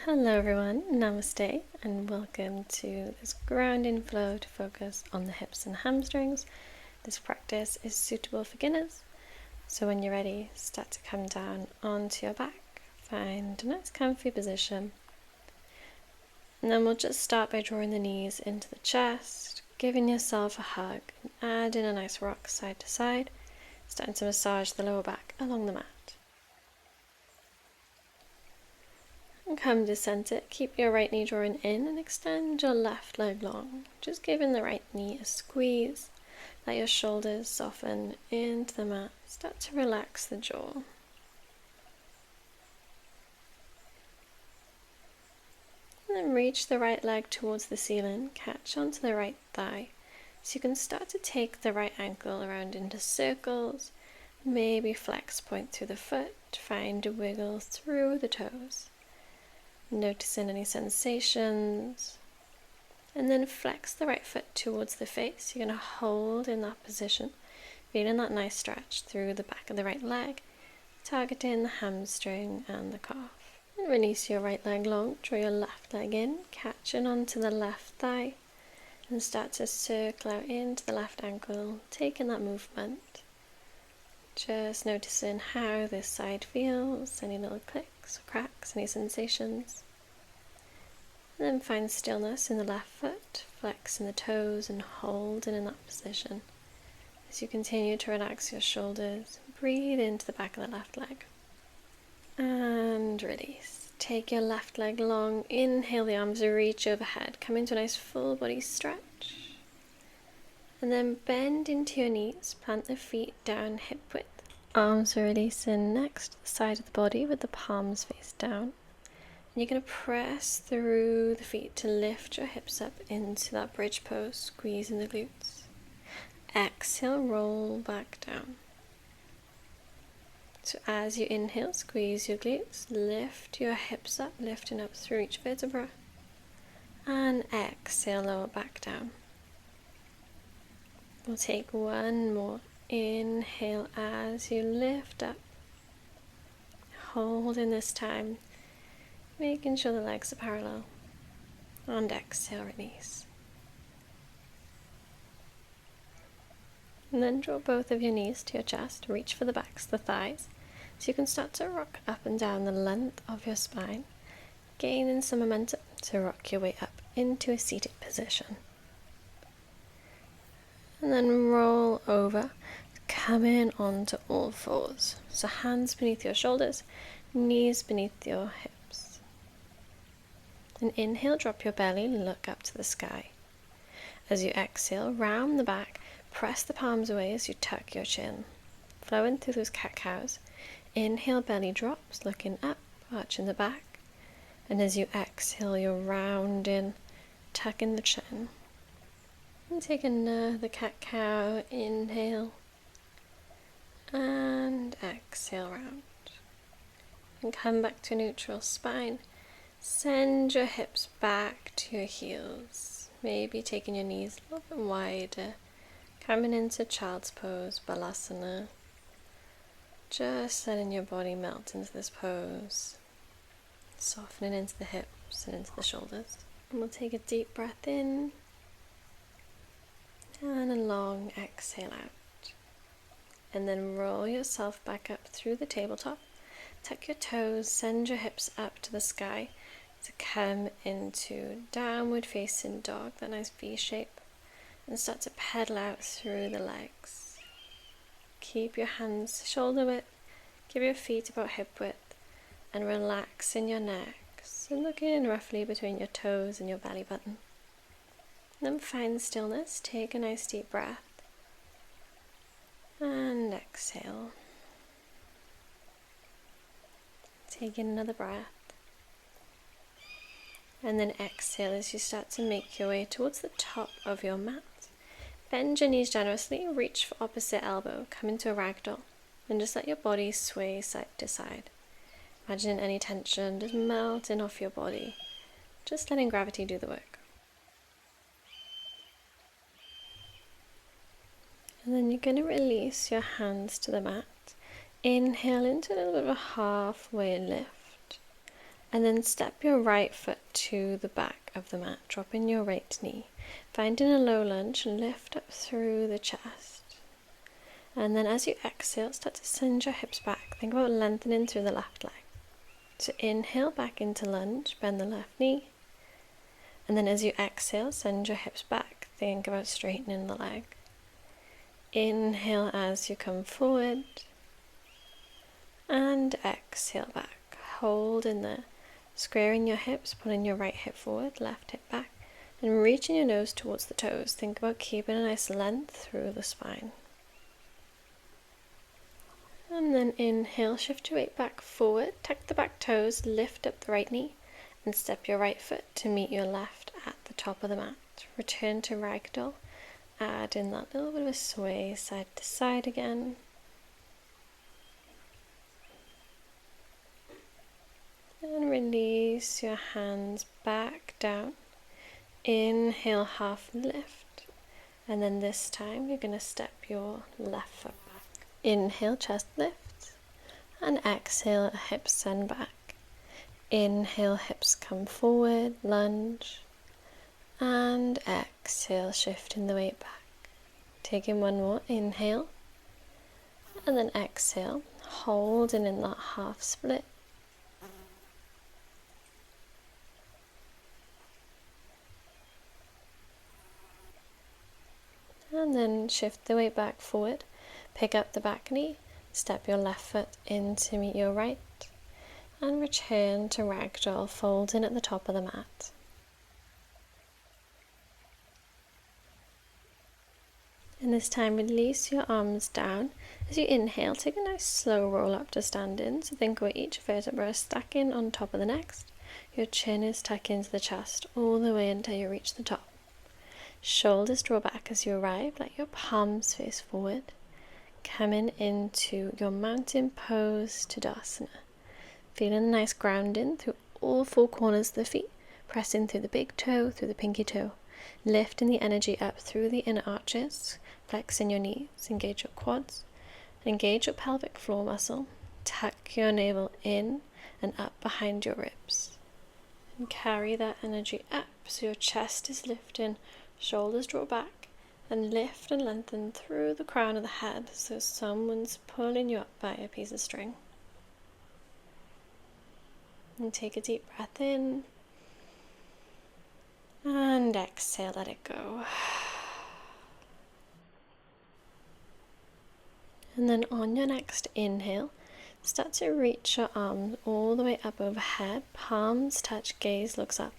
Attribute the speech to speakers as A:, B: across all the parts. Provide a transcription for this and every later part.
A: Hello everyone, Namaste and welcome to this grounding flow to focus on the hips and hamstrings. This practice is suitable for beginners, so when you're ready, start to come down onto your back. Find a nice comfy position. And then we'll just start by drawing the knees into the chest, giving yourself a hug, and adding a nice rock side to side, starting to massage the lower back along the mat. And come to center, keep your right knee drawing in and extend your left leg long. Just giving the right knee a squeeze. Let your shoulders soften into the mat. Start to relax the jaw. And then reach the right leg towards the ceiling. Catch onto the right thigh. So you can start to take the right ankle around into circles. Maybe flex point through the foot. Find a wiggle through the toes. Noticing any sensations, and then flex the right foot towards the face. You're going to hold in that position, feeling that nice stretch through the back of the right leg, targeting the hamstring and the calf. And release your right leg long, draw your left leg in, catching onto the left thigh, and start to circle out into the left ankle, taking that movement. Just noticing how this side feels, any little clicks or cracks, any sensations. And then find stillness in the left foot, flexing the toes and holding in that position. As you continue to relax your shoulders, breathe into the back of the left leg. And release. Take your left leg long, inhale the arms, reach overhead, come into a nice full body stretch. And then bend into your knees, plant the feet down hip width. Arms are releasing next to the side of the body with the palms face down. And you're going to press through the feet to lift your hips up into that bridge pose, squeezing the glutes. Exhale, roll back down. So as you inhale, squeeze your glutes, lift your hips up, lifting up through each vertebra. And exhale, lower back down. We'll take one more. Inhale as you lift up. Holding this time, making sure the legs are parallel. And exhale, release. And then draw both of your knees to your chest, reach for the backs of the thighs, so you can start to rock up and down the length of your spine, gaining some momentum to rock your way up into a seated position. And then roll over, come in onto all fours. So hands beneath your shoulders, knees beneath your hips. And inhale, drop your belly, look up to the sky. As you exhale, round the back, press the palms away as you tuck your chin. Flowing through those cat-cows. Inhale, belly drops, looking up, arching the back. And as you exhale, you're rounding, tucking the chin. And take another cat-cow, inhale. And exhale round. And come back to neutral spine. Send your hips back to your heels. Maybe taking your knees a little bit wider. Coming into child's pose, balasana. Just letting your body melt into this pose. Softening into the hips and into the shoulders. And we'll take a deep breath in. And a long exhale out. And then roll yourself back up through the tabletop. Tuck your toes, send your hips up to the sky to come into downward facing dog, that nice V shape, and start to pedal out through the legs. Keep your hands shoulder width, give your feet about hip width, and relax in your neck. So looking roughly between your toes and your belly button. Then find stillness, take a nice deep breath. And exhale. Take in another breath. And then exhale as you start to make your way towards the top of your mat. Bend your knees generously, reach for opposite elbow, come into a ragdoll, and just let your body sway side to side. Imagining any tension just melting off your body, just letting gravity do the work. And then you're going to release your hands to the mat. Inhale into a little bit of a halfway lift. And then step your right foot to the back of the mat, dropping your right knee. Finding a low lunge, lift up through the chest. And then as you exhale, start to send your hips back. Think about lengthening through the left leg. So inhale back into lunge, bend the left knee. And then as you exhale, send your hips back. Think about straightening the leg. Inhale as you come forward. And exhale back. Hold in there. Squaring your hips, pulling your right hip forward, left hip back. And reaching your nose towards the toes. Think about keeping a nice length through the spine. And then inhale, shift your weight back forward, tuck the back toes, lift up the right knee, and step your right foot to meet your left at the top of the mat. Return to ragdoll, add in that little bit of a sway side to side again. And release your hands back down. Inhale, half lift, and then this time you're going to step your left foot back. Inhale, chest lift, and exhale, hips send back. Inhale, hips come forward, lunge, and exhale, shifting the weight back. Taking one more, inhale, and then exhale, holding in that half split. And then shift the weight back forward. Pick up the back knee, step your left foot in to meet your right, and return to ragdoll, folding at the top of the mat. And this time release your arms down. As you inhale, take a nice slow roll up to standing. So think about each vertebra stacking on top of the next. Your chin is tucked into the chest all the way until you reach the top. Shoulders draw back as you arrive, let your palms face forward. Coming into your mountain pose to Tadasana. Feeling a nice grounding through all four corners of the feet, pressing through the big toe, through the pinky toe, lifting the energy up through the inner arches, flexing your knees, engage your quads, engage your pelvic floor muscle, tuck your navel in and up behind your ribs. And carry that energy up so your chest is lifting, shoulders draw back, and lift and lengthen through the crown of the head so someone's pulling you up by a piece of string. And take a deep breath in. And exhale, let it go. And then on your next inhale, start to reach your arms all the way up overhead. Palms touch, gaze looks up.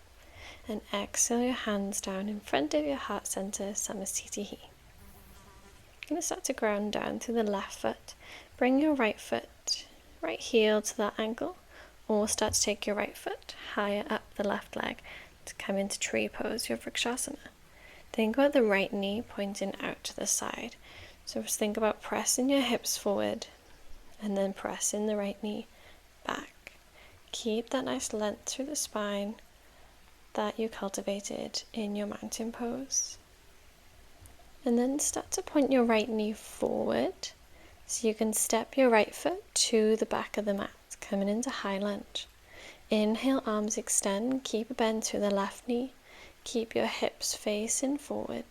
A: And exhale your hands down in front of your heart center, Samasthiti. You're going to start to ground down through the left foot. Bring your right foot, right heel to that ankle, or start to take your right foot higher up the left leg to come into tree pose, your Vrikshasana. Think about the right knee pointing out to the side. So just think about pressing your hips forward and then pressing the right knee back. Keep that nice length through the spine that you cultivated in your mountain pose. And then start to point your right knee forward so you can step your right foot to the back of the mat, coming into high lunge. Inhale, arms extend, keep a bend through the left knee, keep your hips facing forward.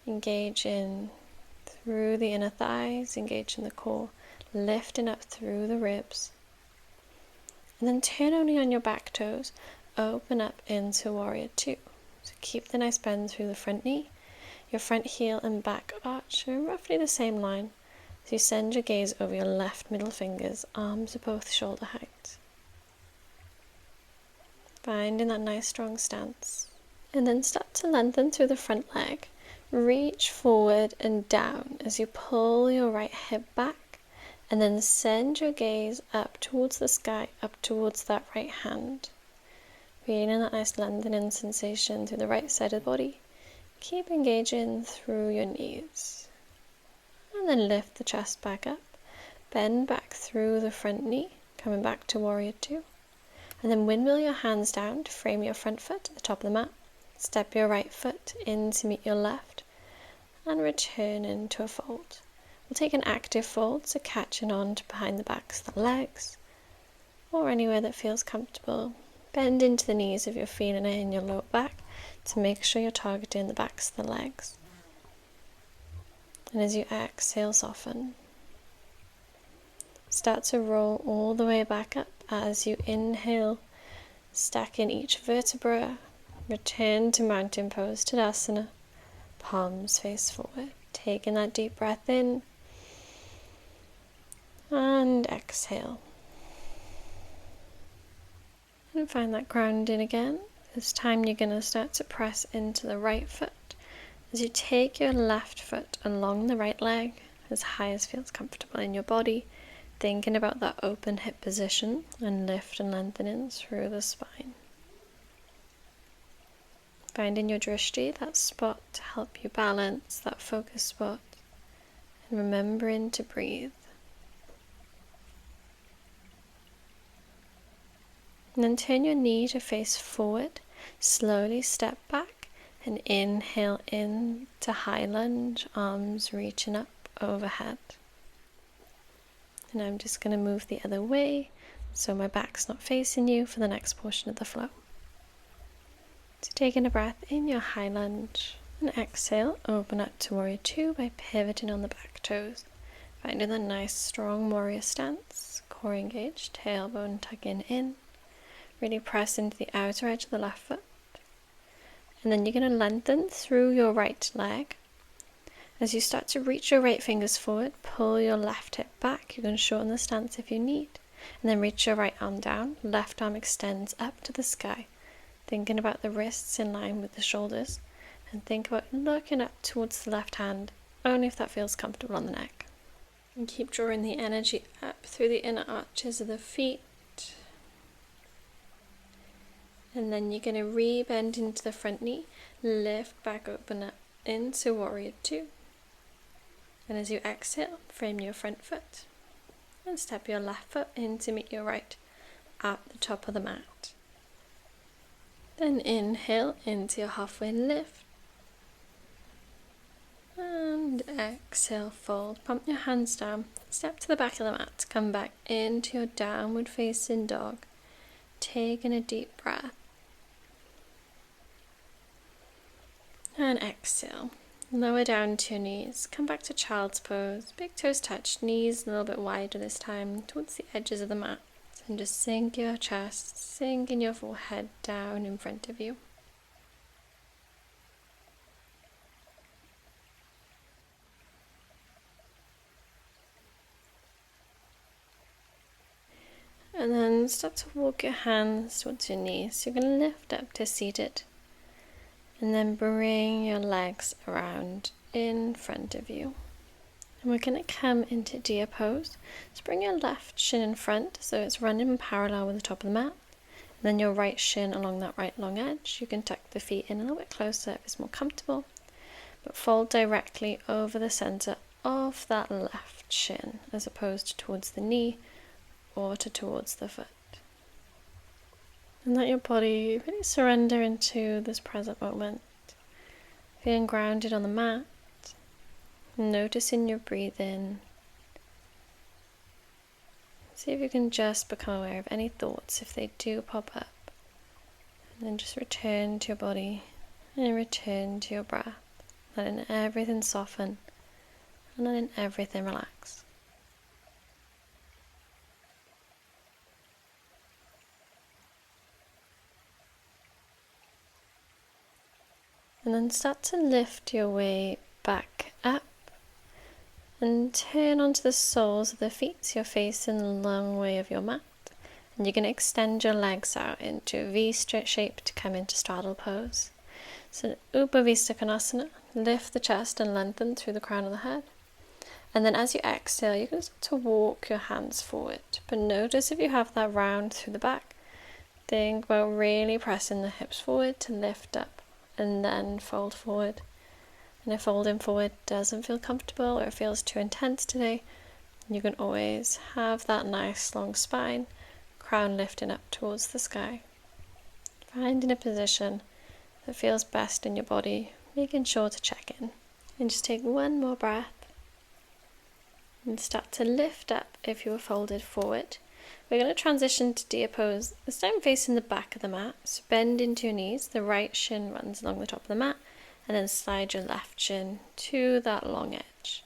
A: Engage in through the inner thighs, engage in the core, lifting up through the ribs. And then turn only on your back toes, open up into warrior two. So keep the nice bend through the front knee. Your front heel and back arch are roughly the same line. So you send your gaze over your left middle fingers, arms are both shoulder height. Finding that nice strong stance. And then start to lengthen through the front leg. Reach forward and down as you pull your right hip back, and then send your gaze up towards the sky, up towards that right hand. Feeling that nice lengthening sensation through the right side of the body. Keep engaging through your knees. And then lift the chest back up. Bend back through the front knee, coming back to warrior two. And then windmill your hands down to frame your front foot at the top of the mat. Step your right foot in to meet your left. And return into a fold. We'll take an active fold, so catching on to behind the backs of the legs. or anywhere that feels comfortable. Bend into the knees if you're feeling it in your lower back to make sure you're targeting the backs of the legs. And as you exhale, soften. Start to roll all the way back up as you inhale, stacking each vertebra. Return to mountain pose, Tadasana. Palms face forward. Taking that deep breath in and exhale. And find that grounding again. This time you're going to start to press into the right foot as you take your left foot along the right leg as high as feels comfortable in your body, thinking about that open hip position and lift and lengthening through the spine. Finding your drishti, that spot to help you balance, that focus spot, and remembering to breathe. And then turn your knee to face forward, slowly step back and inhale in to high lunge, arms reaching up overhead. And I'm just going to move the other way so my back's not facing you for the next portion of the flow. So taking a breath in your high lunge and exhale, open up to warrior two by pivoting on the back toes. Finding that nice strong warrior stance, core engaged, tailbone tucking in. Really press into the outer edge of the left foot. And then you're going to lengthen through your right leg. As you start to reach your right fingers forward, pull your left hip back. You're going to shorten the stance if you need. And then reach your right arm down. Left arm extends up to the sky. Thinking about the wrists in line with the shoulders. And think about looking up towards the left hand, only if that feels comfortable on the neck. And keep drawing the energy up through the inner arches of the feet. And then you're going to re-bend into the front knee, lift back, open up into warrior two. And as you exhale, frame your front foot and step your left foot in to meet your right at the top of the mat. Then inhale into your halfway lift. And exhale, fold. Pump your hands down, step to the back of the mat, come back into your downward facing dog. Taking a deep breath. And exhale. Lower down to your knees. Come back to child's pose. Big toes touch, knees a little bit wider this time towards the edges of the mat. And just sink your chest, sinking your forehead down in front of you. And then start to walk your hands towards your knees. So you're going to lift up to seated. And then bring your legs around in front of you. And we're going to come into deer pose. So bring your left shin in front so it's running parallel with the top of the mat. And then your right shin along that right long edge. You can tuck the feet in a little bit closer if it's more comfortable. But fold directly over the center of that left shin as opposed to towards the knee or towards the foot. And let your body really surrender into this present moment. Feeling grounded on the mat. Noticing your breathing. See if you can just become aware of any thoughts if they do pop up. And then just return to your body and return to your breath. Letting everything soften and letting everything relax. And then start to lift your way back up and turn onto the soles of the feet so you're facing the long way of your mat. And you're going to extend your legs out into a V shape to come into straddle pose. So Upavista Konasana, lift the chest and lengthen through the crown of the head. And then as you exhale, you're going to start to walk your hands forward. But notice if you have that round through the back. Think about really pressing the hips forward to lift up. And then fold forward. And if folding forward doesn't feel comfortable or it feels too intense today, you can always have that nice long spine, crown lifting up towards the sky. Finding a position that feels best in your body, making sure to check in. And just take one more breath. And start to lift up if you were folded forward. We're going to transition to deer pose, this time facing the back of the mat. So bend into your knees, the right shin runs along the top of the mat, and then slide your left shin to that long edge.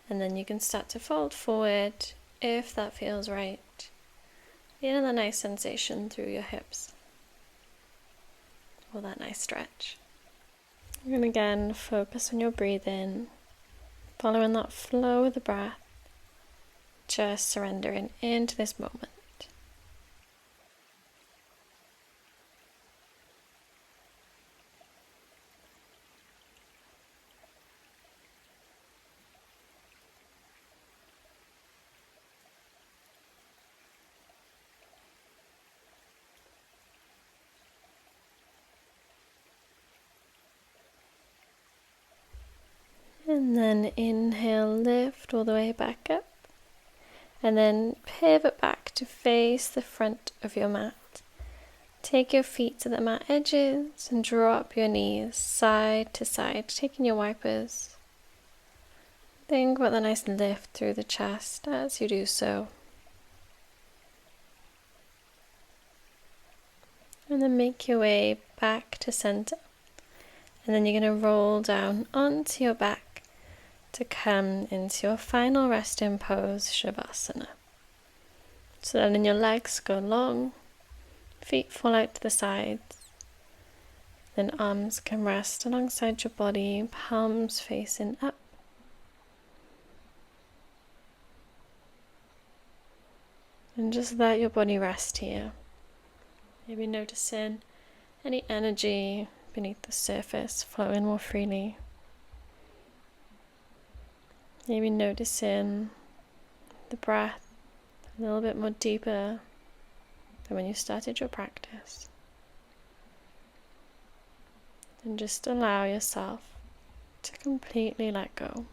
A: And then you can start to fold forward if that feels right. Feel that nice sensation through your hips, or that nice stretch. And again, focus on your breathing, following that flow of the breath, just surrendering into this moment. And then inhale, lift all the way back up. And then pivot back to face the front of your mat. Take your feet to the mat edges and drop your knees side to side, taking your wipers. Think about the nice lift through the chest as you do so. And then make your way back to center. And then you're going to roll down onto your back to come into your final resting pose, Shavasana. So then your legs go long, feet fall out to the sides, then arms can rest alongside your body, palms facing up. And just let your body rest here. Maybe noticing any energy beneath the surface flowing more freely. Maybe noticing the breath a little bit more deeper than when you started your practice. And just allow yourself to completely let go.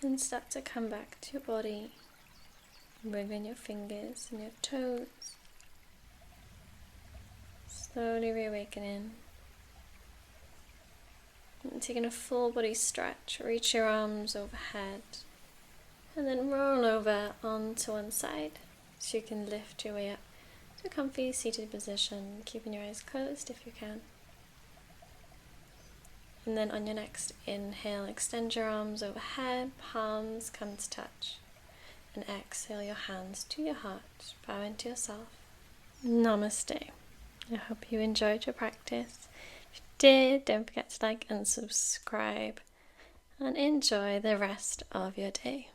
A: And start to come back to your body, moving your fingers and your toes, slowly reawakening. And taking a full body stretch, reach your arms overhead, and then roll over onto one side so you can lift your way up to a comfy seated position, keeping your eyes closed if you can. And then on your next inhale, extend your arms overhead, palms come to touch. And exhale your hands to your heart, bow into yourself. Namaste. I hope you enjoyed your practice. If you did, don't forget to like and subscribe. and enjoy the rest of your day.